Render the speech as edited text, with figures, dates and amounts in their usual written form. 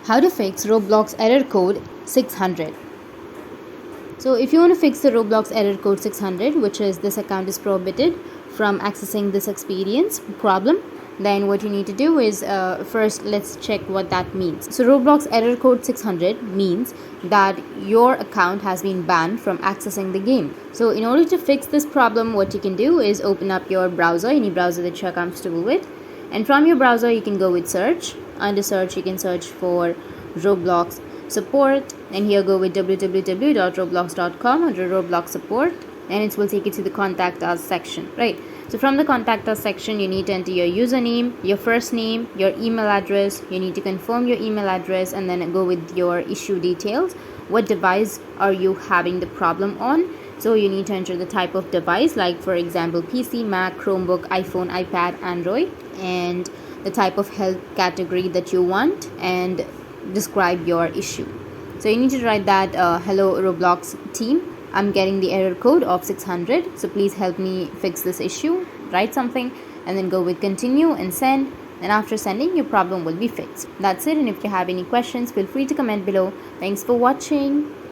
How to fix Roblox error code 600. So if you want to fix the Roblox error code 600, which is this account is prohibited from accessing this experience problem, then what you need to do is first let's check what that means. So Roblox error code 600 means that your account has been banned from accessing the game. So in order to fix this problem, what you can do is open up your browser, any browser that you're comfortable with, and from your browser you can go with search. Under search you can search for Roblox Support, and here go with www.roblox.com under Roblox Support, and it will take you to the contact us section, right? So from the contact us section you need to enter your username, your first name, your email address. You need to confirm your email address and then go with your issue details. What device are you having the problem on? So you need to enter the type of device, like for example PC, Mac, Chromebook, iPhone, iPad, Android, and the type of health category that you want, and describe your issue. So you need to write that hello Roblox team, I'm getting the error code of 600, so please help me fix this issue. Write something and then go with continue and send, and after sending your problem will be fixed. That's it, and if you have any questions feel free to comment below. Thanks for watching.